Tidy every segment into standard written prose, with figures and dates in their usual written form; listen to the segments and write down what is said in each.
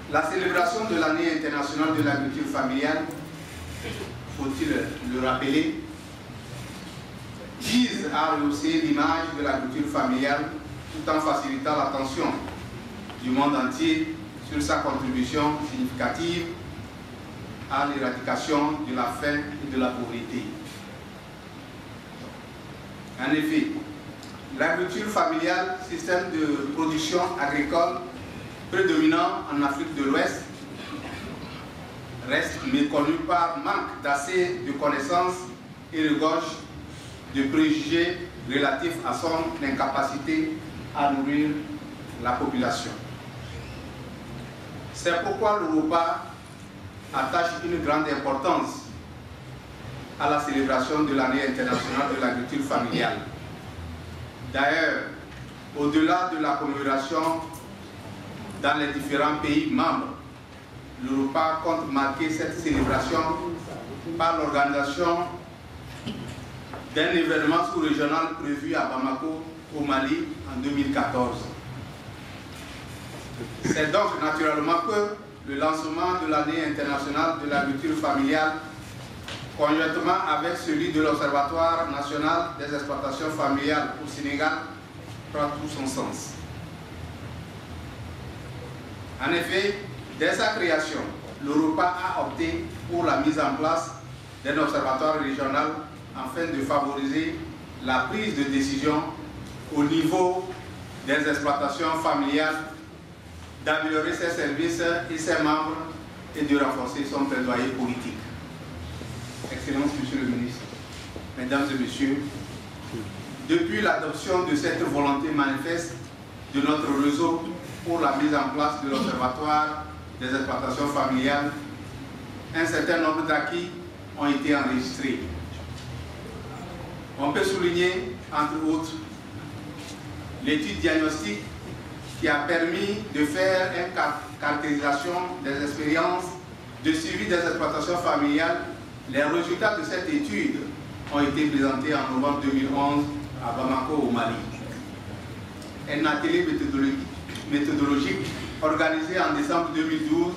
La célébration de l'année internationale de l'agriculture familiale, faut-il le rappeler, vise à rehausser l'image de l'agriculture familiale tout en facilitant l'attention du monde entier sur sa contribution significative à l'éradication de la faim et de la pauvreté. En effet, l'agriculture familiale, système de production agricole prédominant en Afrique de l'Ouest, reste méconnu par manque d'assez de connaissances et regorge de préjugés relatifs à son incapacité à nourrir la population. C'est pourquoi l'Europa attache une grande importance à la célébration de l'année internationale de l'agriculture familiale. D'ailleurs, au-delà de la commémoration dans les différents pays membres, l'Europa compte marquer cette célébration par l'organisation d'un événement sous-régional prévu à Bamako, au Mali, en 2014. C'est donc naturellement que le lancement de l'année internationale de l'agriculture familiale, conjointement avec celui de l'Observatoire national des exploitations familiales au Sénégal, prend tout son sens. En effet, dès sa création, l'Europa a opté pour la mise en place d'un observatoire régional afin de favoriser la prise de décision au niveau des exploitations familiales, d'améliorer ses services et ses membres et de renforcer son plaidoyer politique. Excellences, Monsieur le ministre, Mesdames et Messieurs, depuis l'adoption de cette volonté manifeste de notre réseau pour la mise en place de l'Observatoire des exploitations familiales, un certain nombre d'acquis ont été enregistrés. On peut souligner, entre autres, l'étude diagnostique qui a permis de faire une caractérisation des expériences de suivi des exploitations familiales. Les résultats de cette étude ont été présentés en novembre 2011 à Bamako, au Mali. Un atelier méthodologique organisé en décembre 2012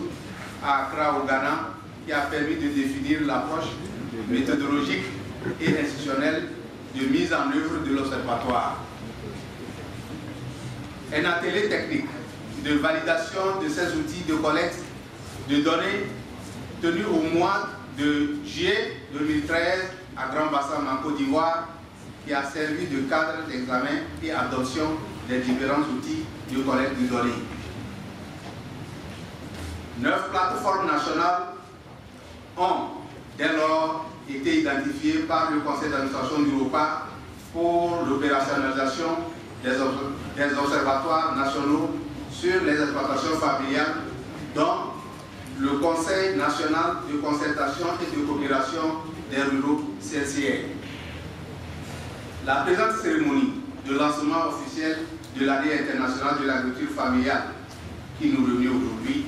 à Accra, au Ghana, qui a permis de définir l'approche méthodologique et institutionnelle de mise en œuvre de l'observatoire. Un atelier technique de validation de ces outils de collecte de données tenu au mois de juillet 2013 à Grand Bassam en Côte d'Ivoire, qui a servi de cadre d'examen et adoption des différents outils de collecte de données. 9 plateformes nationales ont dès lors été identifiées par le Conseil d'administration d'Europa pour l'opérationnalisation des observatoires nationaux sur les exploitations familiales, dont le Conseil national de concertation et de coopération des ruraux, CNCR. La présente cérémonie de lancement officiel de l'année internationale de l'agriculture familiale qui nous réunit aujourd'hui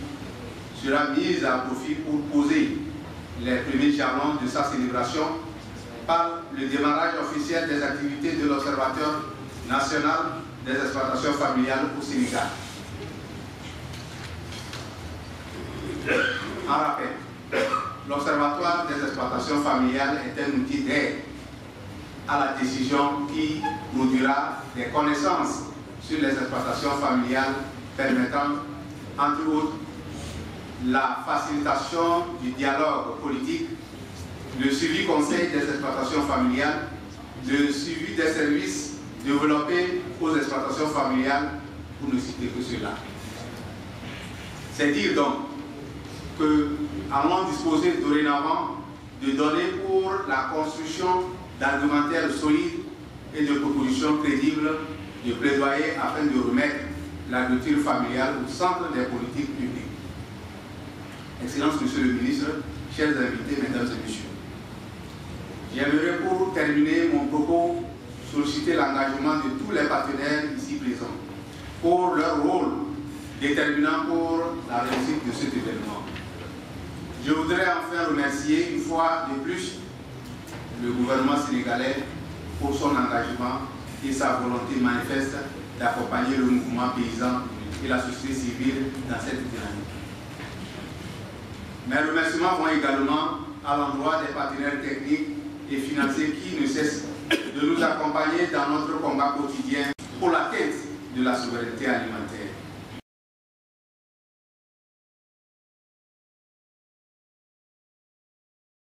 sera mise à profit pour poser les premiers jalons de sa célébration par le démarrage officiel des activités de l'Observatoire national des exploitations familiales au Sénégal. En rappel, l'Observatoire des exploitations familiales est un outil d'aide à la décision qui produira des connaissances sur les exploitations familiales permettant, entre autres, la facilitation du dialogue politique, le suivi conseil des exploitations familiales, le suivi des services développés aux exploitations familiales, pour ne citer que cela. C'est dire donc que allons disposer dorénavant de données pour la construction d'argumentaires solides et de propositions crédibles de plaidoyer afin de remettre l'agriculture familiale au centre des politiques publiques. Excellences, Monsieur le ministre, chers invités, Mesdames et Messieurs, j'aimerais pour terminer mon propos solliciter l'engagement de tous les partenaires ici présents pour leur rôle déterminant pour la réussite de cet événement. Je voudrais enfin remercier une fois de plus le gouvernement sénégalais pour son engagement et sa volonté manifeste d'accompagner le mouvement paysan et la société civile dans cette dynamique. Mes remerciements vont également à l'endroit des partenaires techniques et financiers qui ne cessent de nous accompagner dans notre combat quotidien pour l'atteinte de la souveraineté alimentaire.